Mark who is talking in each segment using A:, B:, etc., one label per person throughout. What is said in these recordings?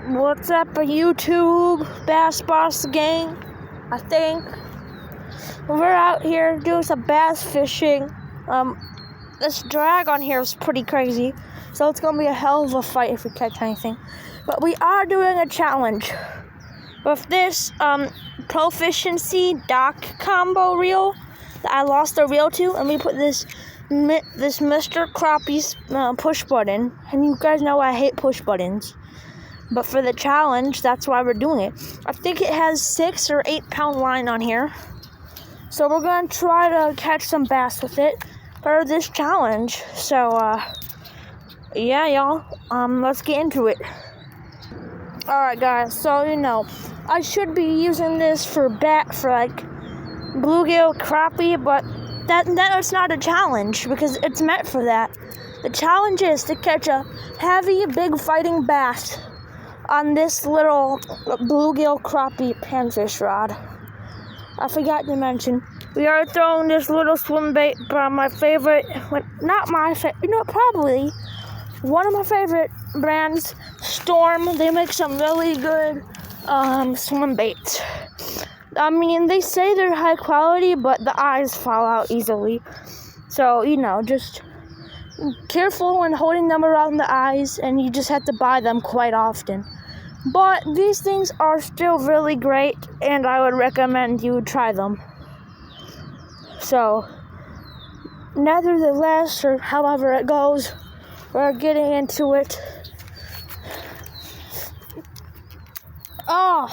A: What's up, YouTube? Bass Boss Gang, I think. We're out here doing some bass fishing. This drag on here is pretty crazy, so it's gonna be a hell of a fight if we catch anything. But we are doing a challenge with this Proficiency dock combo reel that I lost the reel to, and we put this Mr. Crappie's push button. And you guys know I hate push buttons. But for the challenge, that's why we're doing it. I think it has 6 or 8 pound line on here. So we're going to try to catch some bass with it for this challenge. So, yeah, y'all. Let's get into it. Alright, guys. So, I should be using this for like bluegill, crappie, but that's not a challenge because it's meant for that. The challenge is to catch a heavy, big fighting bass on this little bluegill crappie panfish rod. I forgot to mention, we are throwing this little swim bait by my favorite, probably one of my favorite brands, Storm. They make some really good swim baits. I mean, they say they're high quality, but the eyes fall out easily. So, just careful when holding them around the eyes, and you just have to buy them quite often. But these things are still really great, and I would recommend you try them. So, nevertheless, or however it goes, we're getting into it. Oh,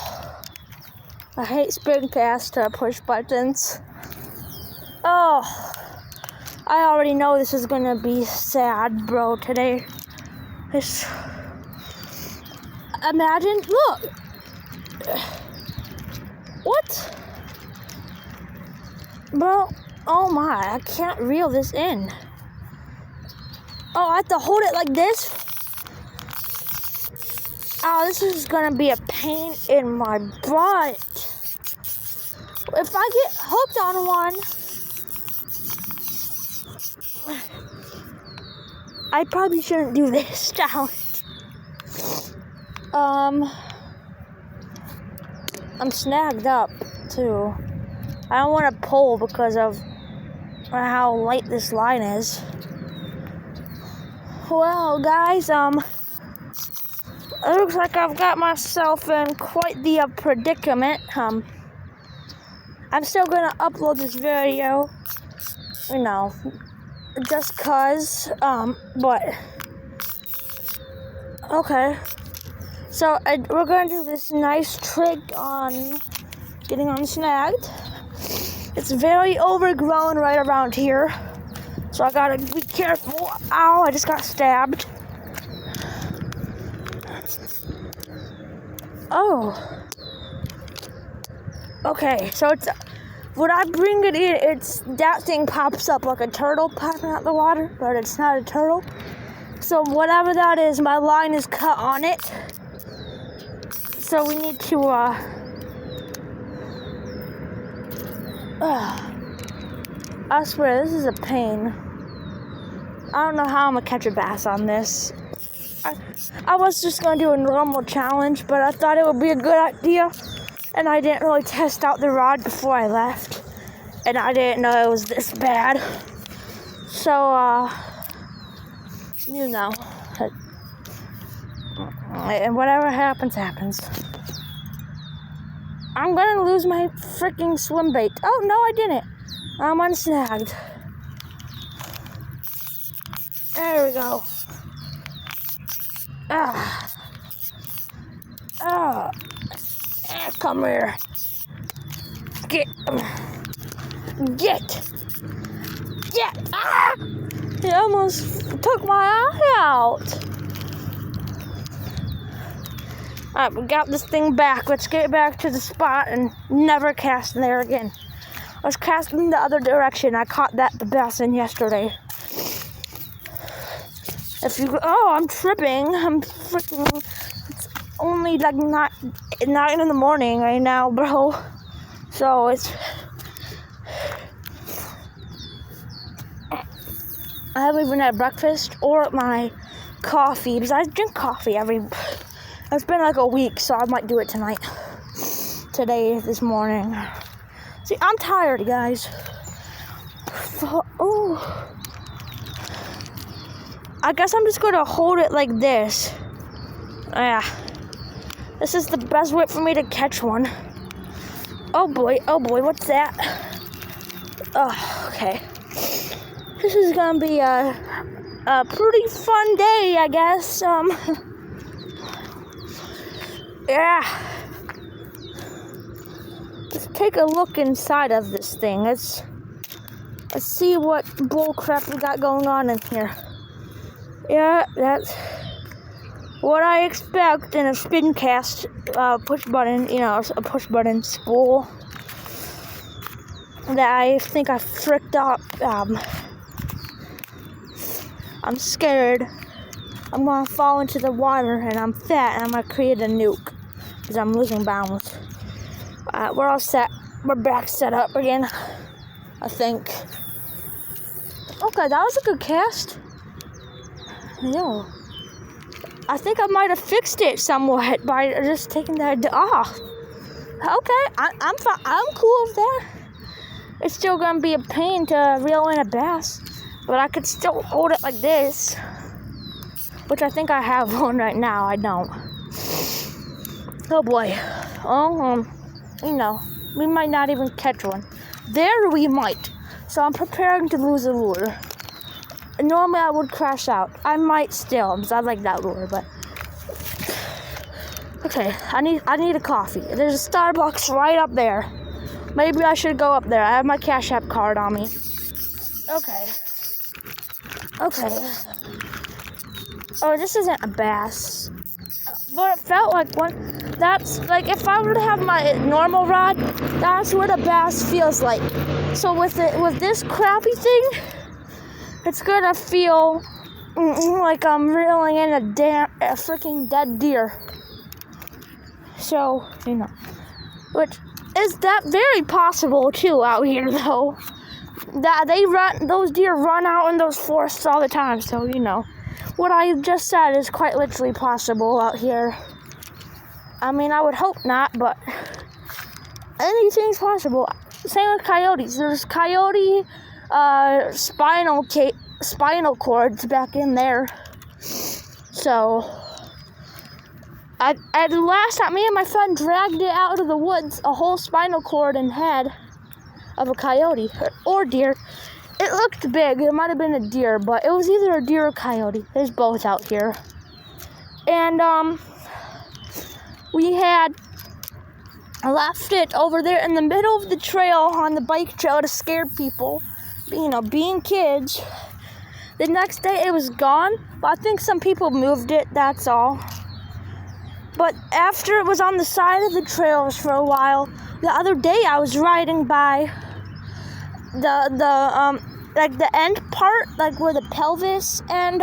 A: I hate spin cast push buttons. Oh, I already know this is gonna be sad, bro, today. Imagine, look. What? Bro, oh my, I can't reel this in. Oh, I have to hold it like this? Oh, this is gonna be a pain in my butt. If I get hooked on one, I probably shouldn't do this challenge. I'm snagged up too. I don't want to pull because of how light this line is. Well, guys, it looks like I've got myself in quite the predicament. I'm still gonna upload this video, just cause, but, okay. So, we're gonna do this nice trick on getting unsnagged. It's very overgrown right around here, so I gotta be careful. Ow, I just got stabbed. Oh. Okay, so when I bring it in, that thing pops up like a turtle popping out the water, but it's not a turtle. So whatever that is, my line is cut on it. So we need to, I swear, this is a pain. I don't know how I'm gonna catch a bass on this. I was just gonna do a normal challenge, but I thought it would be a good idea, and I didn't really test out the rod before I left, and I didn't know it was this bad. So, and whatever happens, happens. I'm gonna lose my freaking swim bait. Oh, no, I didn't. I'm unsnagged. There we go. Come here. Get. Ah! He almost took my eye out. Alright, we got this thing back. Let's get back to the spot and never cast in there again. I was casting the other direction. I caught the bass in yesterday. I'm tripping. I'm freaking. It's only like 9 in the morning right now, bro. So I haven't even had breakfast or my coffee, because I drink coffee every It's been like a week, so I might do it tonight. This morning. See, I'm tired, guys. Oh. I guess I'm just gonna hold it like this. Yeah. This is the best way for me to catch one. Oh boy, what's that? Oh, okay. This is gonna be a pretty fun day, I guess. Yeah. Let's take a look inside of this thing. Let's see what bullcrap we got going on in here. Yeah, that's what I expect in a spin cast push button, a push button spool that I think I fricked up. I'm scared. I'm gonna fall into the water and I'm fat and I'm gonna create a nuke because I'm losing balance. We're all set. We're back set up again, I think. Okay, that was a good cast. No. I think I might have fixed it somewhat by just taking that off. Okay, I'm fine. I'm cool with that. It's still gonna be a pain to reel in a bass, but I could still hold it like this, which I think I have one right now. I don't. Oh boy. We might not even catch one. There we might. So I'm preparing to lose a lure. Normally I would crash out. I might still, because I like that lure, but okay, I need a coffee. There's a Starbucks right up there. Maybe I should go up there. I have my Cash App card on me. Okay. Oh, this isn't a bass. But it felt like one. That's like if I were to have my normal rod, that's what a bass feels like. So with this crappy thing, it's gonna feel like I'm reeling in a freaking dead deer. So, which is that very possible too out here though. That those deer run out in those forests all the time. So, what I just said is quite literally possible out here. I mean, I would hope not, but anything's possible. Same with coyotes. There's coyote spinal cords back in there. So, the last time me and my friend dragged it out of the woods, a whole spinal cord and head of a coyote or deer. It looked big. It might have been a deer, but it was either a deer or coyote. There's both out here. And we had left it over there in the middle of the trail on the bike trail to scare people. Being kids. The next day it was gone, but I think some people moved it, that's all. But after it was on the side of the trails for a while, the other day I was riding by the end part, like where the pelvis and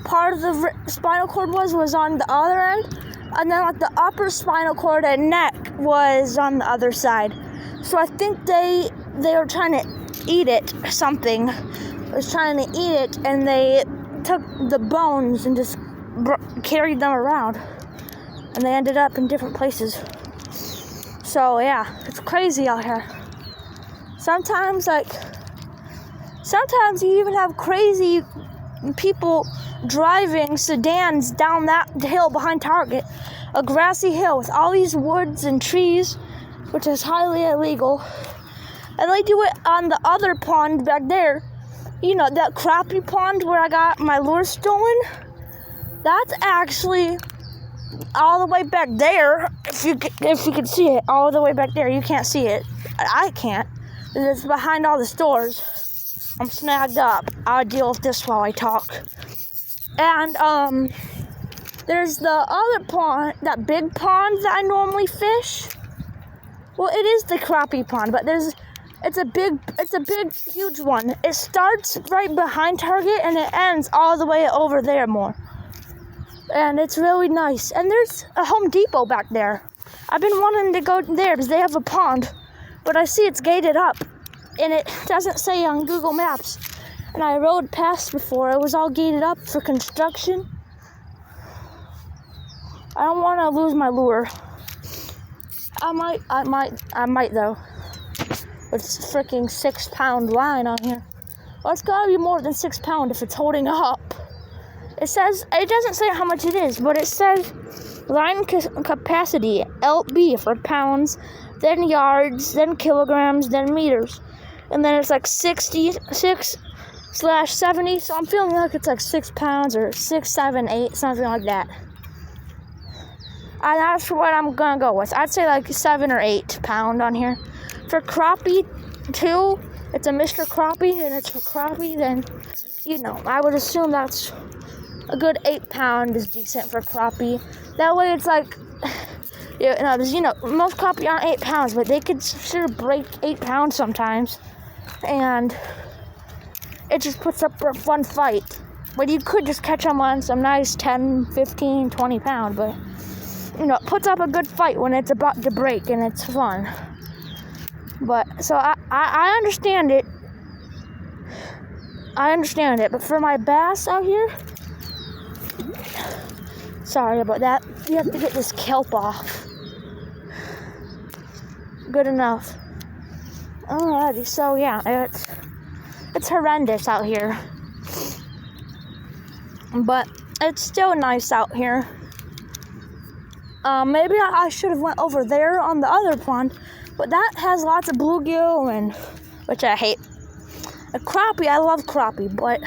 A: part of the spinal cord was on the other end, and then like the upper spinal cord and neck was on the other side. So I think they were trying to eat it. Something was trying to eat it, and they took the bones and just carried them around, and they ended up in different places. So yeah, it's crazy out here. Sometimes you even have crazy people driving sedans down that hill behind Target, a grassy hill with all these woods and trees, which is highly illegal. And they do it on the other pond back there. That crappie pond where I got my lure stolen? That's actually all the way back there. If you can see it, all the way back there. You can't see it. I can't. It's behind all the stores. I'm snagged up. I'll deal with this while I talk. And there's the other pond, that big pond that I normally fish. Well, it is the crappie pond, but it's a big, huge one. It starts right behind Target and it ends all the way over there more. And it's really nice. And there's a Home Depot back there. I've been wanting to go there because they have a pond, but I see it's gated up. And it doesn't say on Google Maps. And I rode past before. It was all gated up for construction. I don't want to lose my lure. I might though. It's freaking 6-pound line on here. Well, it's gotta be more than 6 pounds if it's holding up. It doesn't say how much it is, but it says line capacity, LB for pounds, then yards, then kilograms, then meters. And then it's like 66/70, so I'm feeling like it's like 6 pounds or 6, 7, 8, something like that. And that's what I'm gonna go with. I'd say like 7 or 8 pound on here. For crappie too, it's a Mr. Crappie, and it's for crappie, then, I would assume that's a good 8 pound is decent for crappie. That way it's like, most crappie aren't 8 pounds, but they could sure break 8 pounds sometimes. And it just puts up for a fun fight. But you could just catch them on some nice 10, 15, 20 pound, but, it puts up a good fight when it's about to break, and it's fun. But, so I understand it. But for my bass out here, sorry about that. You have to get this kelp off. Good enough. Alrighty, so yeah, it's horrendous out here. But it's still nice out here. Maybe I should have went over there on the other pond, but that has lots of bluegill, which I hate. A crappie, I love crappie, but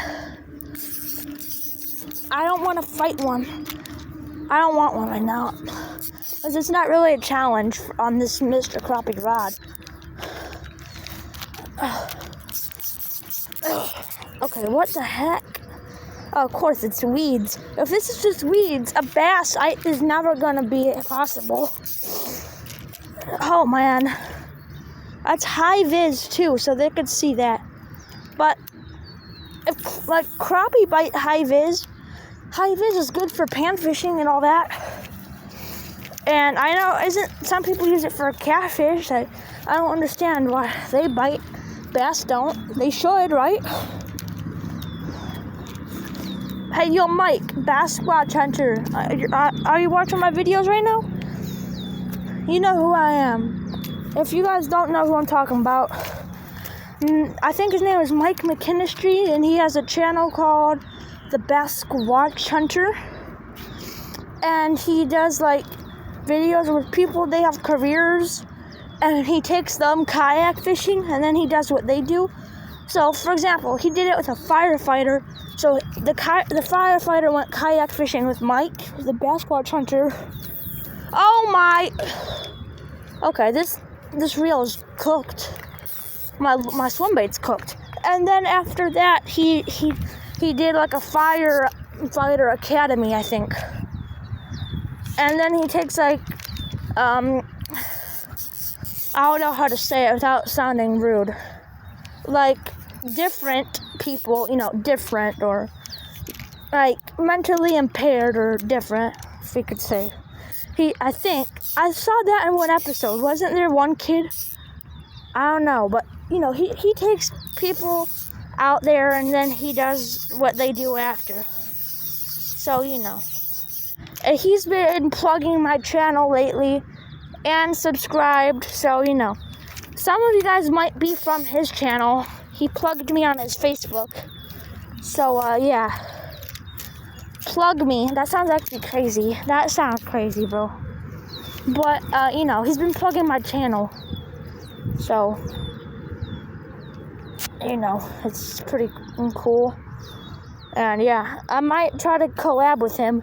A: I don't want to fight one. I don't want one right now, because it's not really a challenge on this Mr. Crappie rod. Okay, what the heck? Oh, of course, it's weeds. If this is just weeds, a bass is never gonna be possible. Oh man, that's high vis too, so they could see that. But if like crappie bite high vis is good for pan fishing and all that. And I know some people use it for catfish. I don't understand why they bite. Bass don't. They should, right? Hey, yo, Mike, Bass Squatch Hunter. Are you watching my videos right now? You know who I am. If you guys don't know who I'm talking about, I think his name is Mike McKinstry, and he has a channel called The Bass Squatch Hunter. And he does, like, videos with people, they have careers, and he takes them kayak fishing, and then he does what they do. So, for example, he did it with a firefighter. So the firefighter went kayak fishing with Mike, the Bass Squatch Hunter. Oh my! Okay, this reel is cooked. My swim bait's cooked. And then after that, he did like a firefighter academy, I think. And then he takes like I don't know how to say it without sounding rude. Like different people, different, or like mentally impaired or different, if we could say. I think I saw that in one episode. Wasn't there one kid? I don't know, but he takes people out there and then he does what they do after. So and he's been plugging my channel lately and subscribed, so some of you guys might be from his channel. He plugged me on his Facebook. So, yeah. Plug me. That sounds actually crazy. That sounds crazy, bro. But, he's been plugging my channel. So, it's pretty cool. And, yeah, I might try to collab with him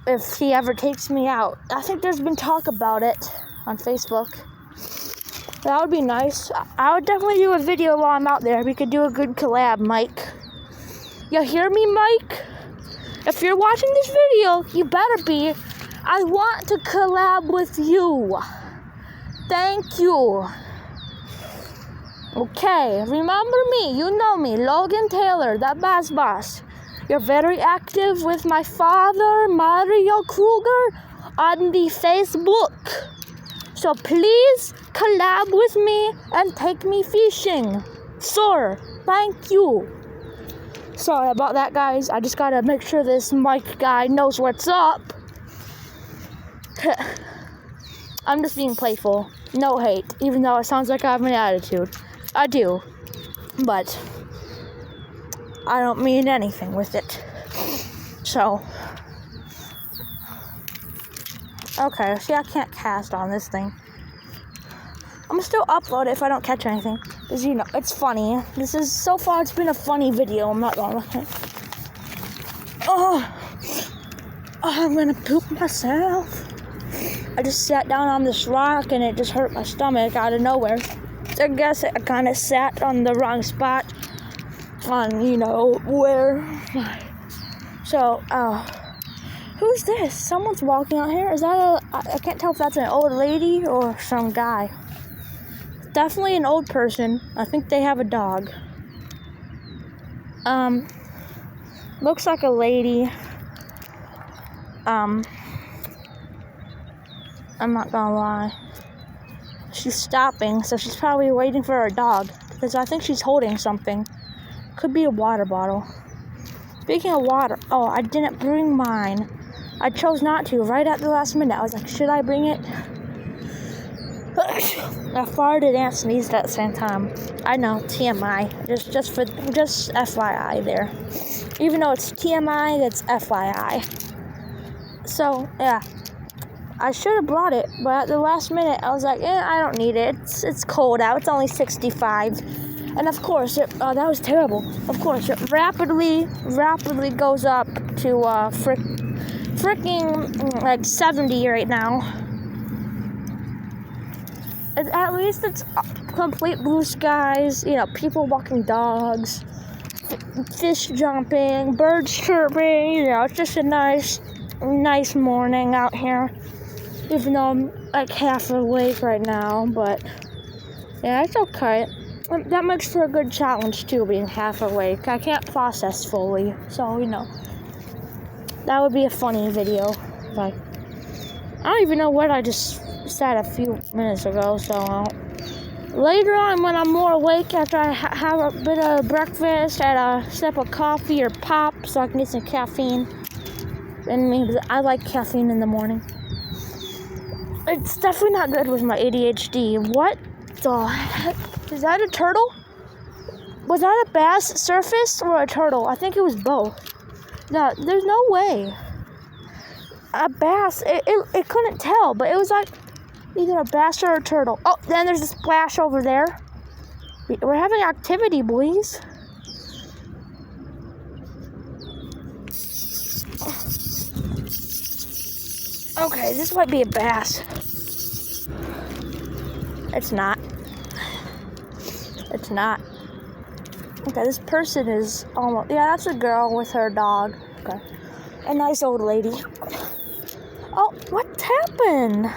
A: if he ever takes me out. I think there's been talk about it on Facebook. That would be nice. I would definitely do a video while I'm out there. We could do a good collab, Mike. You hear me, Mike? If you're watching this video, you better be. I want to collab with you. Thank you. Okay, remember me. You know me, Logan Taylor, the Bass Boss. You're very active with my father, Mario Kruger, on the Facebook. So please collab with me and take me fishing. Sir, thank you. Sorry about that, guys. I just gotta make sure this Mike guy knows what's up. I'm just being playful. No hate, even though it sounds like I have an attitude. I do, but I don't mean anything with it. So, okay, see, I can't cast on this thing. I'm gonna still upload it if I don't catch anything. Because, you know, it's funny. So far, it's been a funny video. I'm not gonna lie. Oh, I'm gonna poop myself. I just sat down on this rock and it just hurt my stomach out of nowhere. So I guess I kind of sat on the wrong spot. On, you know, where. So, who's this? Someone's walking out here. Is that I can't tell if that's an old lady or some guy. Definitely an old person. I think they have a dog. Looks like a lady. I'm not gonna lie. She's stopping, so she's probably waiting for her dog. Because I think she's holding something. Could be a water bottle. Speaking of water, oh, I didn't bring mine. I chose not to right at the last minute. I was like, should I bring it? I farted and sneezed at the same time. I know, TMI. Just FYI there. Even though it's TMI, that's FYI. So, yeah. I should have brought it, but at the last minute, I was like, I don't need it. It's cold out. It's only 65. And of course, that was terrible. Of course, it rapidly goes up to freaking like 70 right now. At least it's complete blue skies, you know, people walking dogs, fish jumping, birds chirping, you know, it's just a nice morning out here. Even though I'm like half awake right now, but yeah, it's okay. That makes for a good challenge too, being half awake. I can't process fully, so, you know, that would be a funny video. But I don't even know what I just said a few minutes ago, so later on when I'm more awake after I have a bit of breakfast, and a sip of coffee or pop so I can get some caffeine. And maybe I like caffeine in the morning. It's definitely not good with my ADHD. What the heck? Is that a turtle? Was that a bass surface or a turtle? I think it was both. No, there's no way. A bass, it couldn't tell, but it was like either a bass or a turtle. Oh, then there's a splash over there. We're having activity, boys. Okay, this might be a bass. It's not. It's not. Okay, this person is almost... Yeah, that's a girl with her dog. Okay. A nice old lady. Oh, what happened?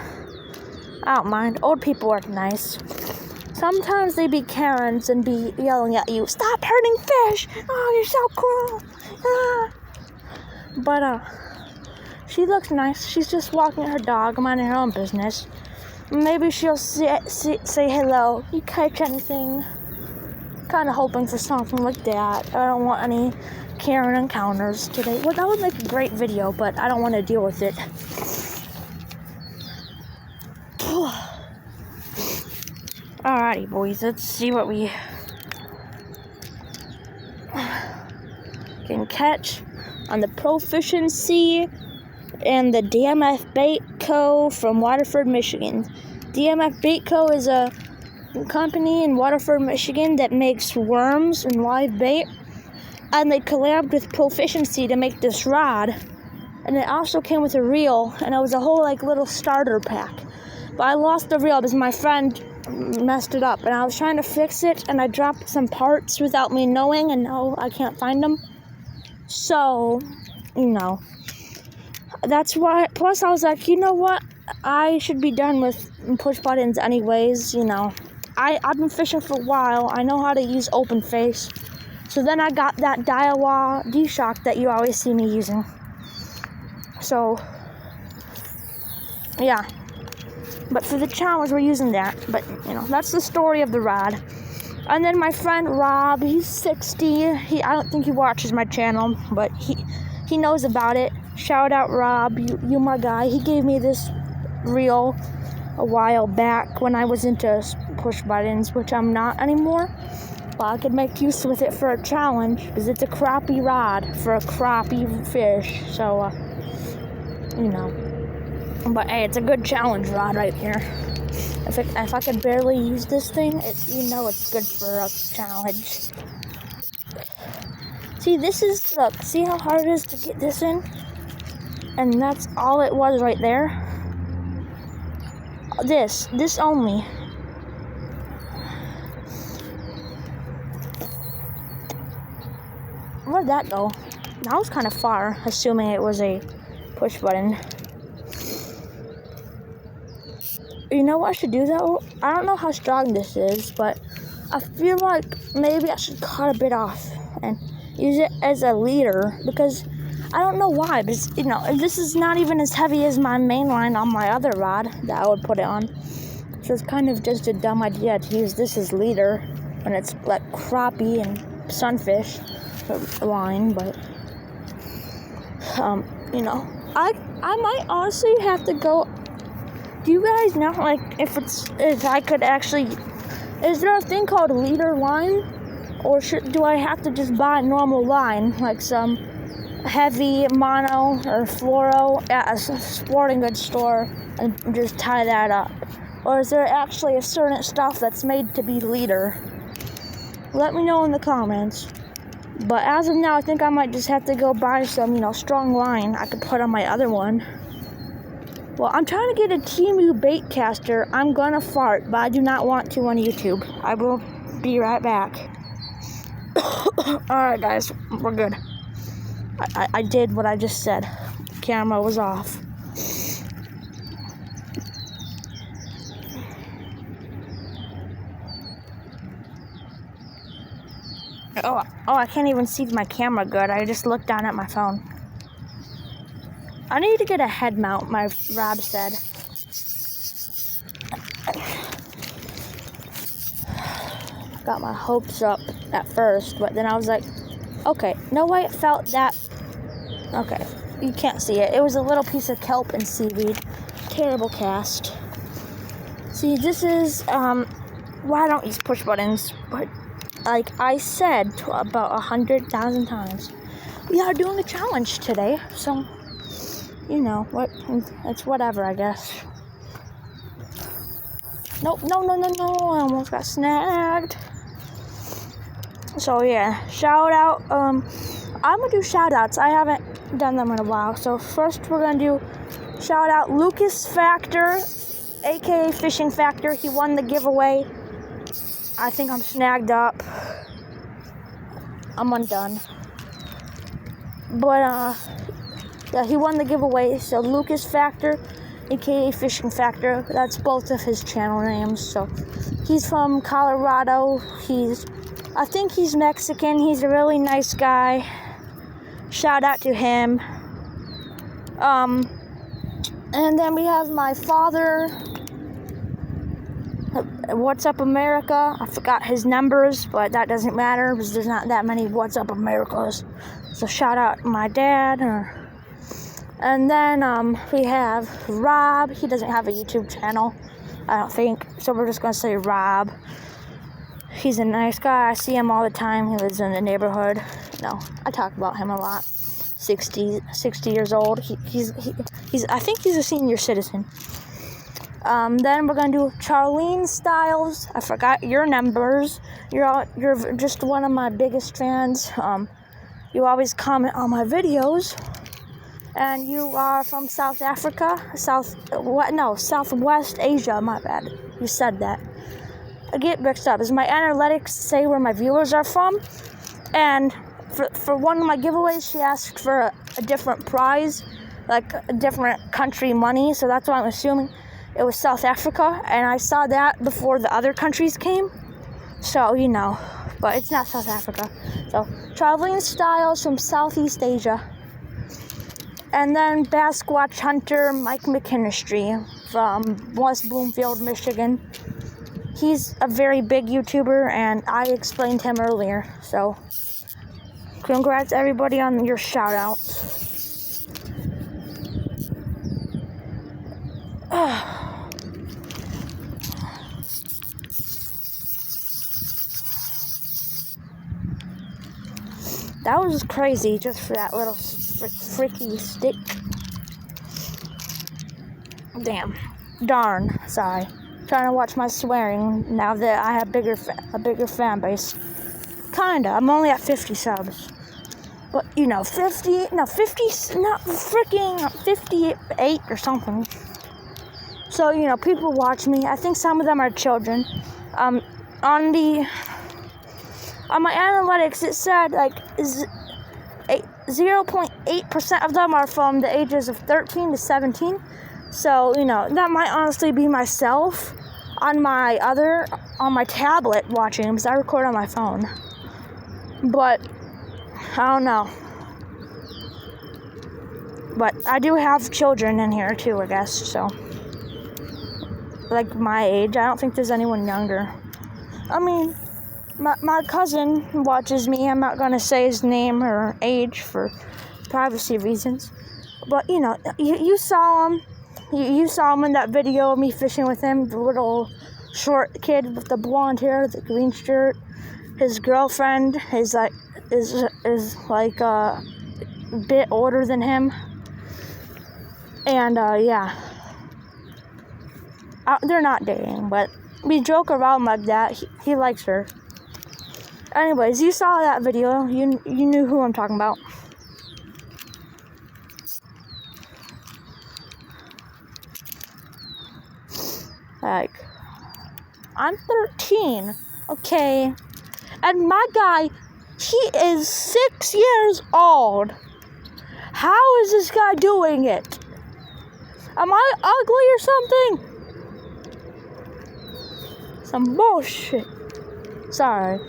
A: I don't mind. Old people are nice. Sometimes they be Karens and be yelling at you, "Stop hurting fish! Oh, you're so cruel!" Ah. But, she looks nice. She's just walking her dog, minding her own business. Maybe she'll say hello. You catch anything? Kind of hoping for something like that. I don't want any Karen encounters today. Well, that would make a great video, but I don't want to deal with it. Alrighty, boys. Let's see what we can catch on the Proficiency and the DMF Bait Co. from Waterford, Michigan. DMF Bait Co. is a company in Waterford, Michigan that makes worms and live bait. And they collabed with Proficiency to make this rod. And it also came with a reel, and it was a whole like little starter pack. But I lost the reel because my friend messed it up, and I was trying to fix it, and I dropped some parts without me knowing, and now I can't find them. So, you know, that's why. Plus, I was like, you know what? I should be done with push buttons anyways, you know. I've been fishing for a while. I know how to use open face. So then I got that Daiwa D-Shock that you always see me using. So, yeah. But for the challenge, we're using that. But, you know, that's the story of the rod. And then my friend Rob, he's 60. I don't think he watches my channel, but he knows about it. Shout out, Rob. You my guy. He gave me this reel a while back when I was into push buttons, which I'm not anymore. But I could make use with it for a challenge because it's a crappie rod for a crappie fish. So, you know. But hey, it's a good challenge rod right here. If I could barely use this thing, it's good for a challenge. See, look, see how hard it is to get this in? And that's all it was right there. This only. Where'd that go? That was kind of far, assuming it was a push button. You know what I should do though? I don't know how strong this is, but I feel like maybe I should cut a bit off and use it as a leader, because I don't know why, because this is not even as heavy as my main line on my other rod that I would put it on. So it's kind of just a dumb idea to use this as leader when it's like crappie and sunfish line, but I might honestly have to go. Do you guys know, like, if I could actually, is there a thing called leader line, or do I have to just buy a normal line, like some heavy mono or fluoro at a sporting goods store and just tie that up? Or is there actually a certain stuff that's made to be leader? Let me know in the comments. But as of now, I think I might just have to go buy some, strong line I could put on my other one. Well, I'm trying to get a Temu bait caster. I'm gonna fart, but I do not want to on YouTube. I will be right back. Alright guys, we're good. I did what I just said. Camera was off. Oh, I can't even see my camera good. I just looked down at my phone. I need to get a head mount, my Rob said. Got my hopes up at first, but then I was like, okay, no way it felt that. Okay, you can't see it. It was a little piece of kelp and seaweed. Terrible cast. See, this is, why I don't use push buttons, but like I said about 100,000 times, we are doing a challenge today, so it's whatever, I guess. Nope, no, I almost got snagged. So yeah, shout out, I'm gonna do shout outs. I haven't done them in a while. So first we're gonna do shout out Lucas Factor, aka Fishing Factor. He won the giveaway. I think I'm snagged up. I'm undone. But yeah, he won the giveaway. So Lucas Factor, aka Fishing Factor, that's both of his channel names. So he's from Colorado. I think he's Mexican. He's a really nice guy. Shout out to him. And then we have my father. What's Up America? I forgot his numbers, but that doesn't matter because there's not that many What's Up Americas. So shout out my dad. And then we have Rob. He doesn't have a YouTube channel, I don't think. So we're just gonna say Rob. He's a nice guy. I see him all the time. He lives in the neighborhood. I talk about him a lot. 60 years old. He's I think he's a senior citizen. Then we're gonna do Charlene Styles. I forgot your numbers. You're just one of my biggest fans. You always comment on my videos, and you are from South Africa. Southwest Asia. My bad. You said that. I get mixed up. As my analytics say where my viewers are from, and for one of my giveaways, she asked for a different prize, like a different country money. So that's why I'm assuming it was South Africa, and I saw that before the other countries came. So, but it's not South Africa. So, Traveling Styles from Southeast Asia. And then Basquatch Hunter Mike McKinstry from West Bloomfield, Michigan. He's a very big YouTuber, and I explained him earlier. So, congrats everybody on your shout-outs. That was crazy just for that little freaky stick. Damn. Darn. Sorry. Trying to watch my swearing now that I have a bigger fan base. Kinda. I'm only at 50 subs. But, 50, not freaking 58 or something. So, people watch me. I think some of them are children. On my analytics, it said, 0.8% of them are from the ages of 13 to 17. So, that might honestly be myself on my tablet watching, because I record on my phone. But, I don't know. But I do have children in here too, I guess, so. Like my age. I don't think there's anyone younger. I mean, my cousin watches me. I'm not gonna say his name or age for privacy reasons. But, you saw him. You saw him in that video of me fishing with him, the little short kid with the blonde hair, the green shirt. His girlfriend is a bit older than him. And, yeah. They're not dating, but we joke around like that. He likes her. Anyways, you saw that video. You knew who I'm talking about. I'm 13, okay? And my guy, he is 6 years old. How is this guy doing it? Am I ugly or something? Some bullshit. Sorry.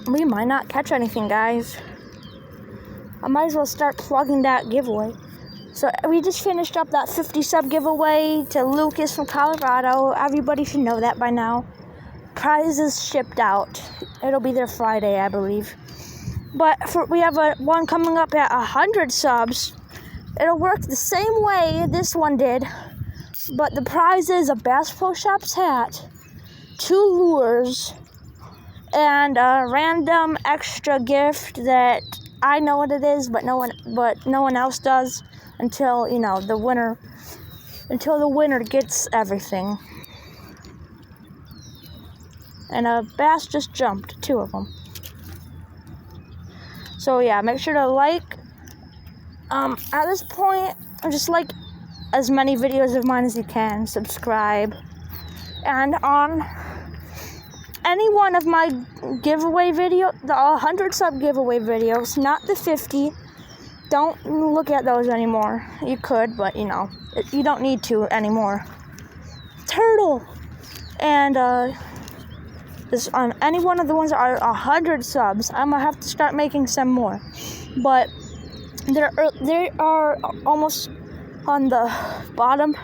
A: We might not catch anything, guys. I might as well start plugging that giveaway. So we just finished up that 50 sub giveaway to Lucas from Colorado. Everybody should know that by now. Prizes shipped out. It'll be there Friday, I believe. But we have one coming up at 100 subs. It'll work the same way this one did. But the prize is a Bass Pro Shops hat, 2 lures, and a random extra gift that I know what it is, but no one else does until the winner gets everything. And a bass just jumped, 2 of them. So yeah, make sure to like. At this point, just like as many videos of mine as you can. Subscribe, and on any one of my giveaway video, the 100 sub giveaway videos, not the 50. Don't look at those anymore. You could, but you don't need to anymore. Turtle, and on any one of the ones that are 100 subs, I'm gonna have to start making some more. But they are almost on the bottom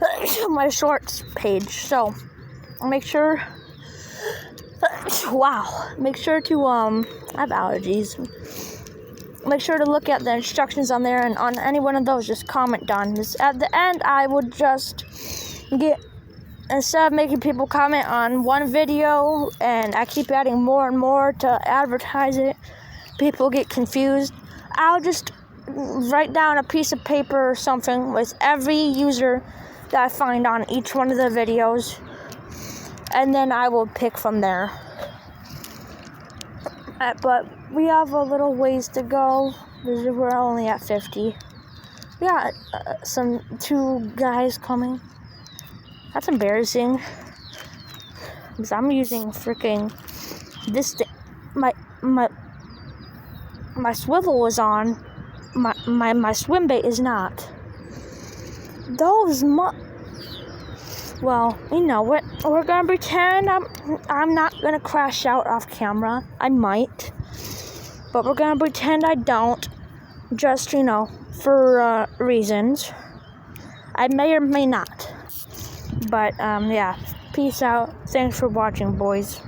A: of my shorts page. So make sure. Make sure to I have allergies. Make sure to look at the instructions on there, and on any one of those, just comment done. At the end, I would just instead of making people comment on one video, and I keep adding more and more to advertise it, people get confused. I'll just write down a piece of paper or something with every user that I find on each one of the videos, and then I will pick from there. But we have a little ways to go. We're only at 50. We got 2 guys coming. That's embarrassing. Because I'm using freaking this thing. My swivel was on. My swim bait is not. Well, we're gonna pretend I'm not gonna crash out off camera. I might, but we're gonna pretend I don't. Just for reasons. I may or may not. But yeah. Peace out. Thanks for watching, boys.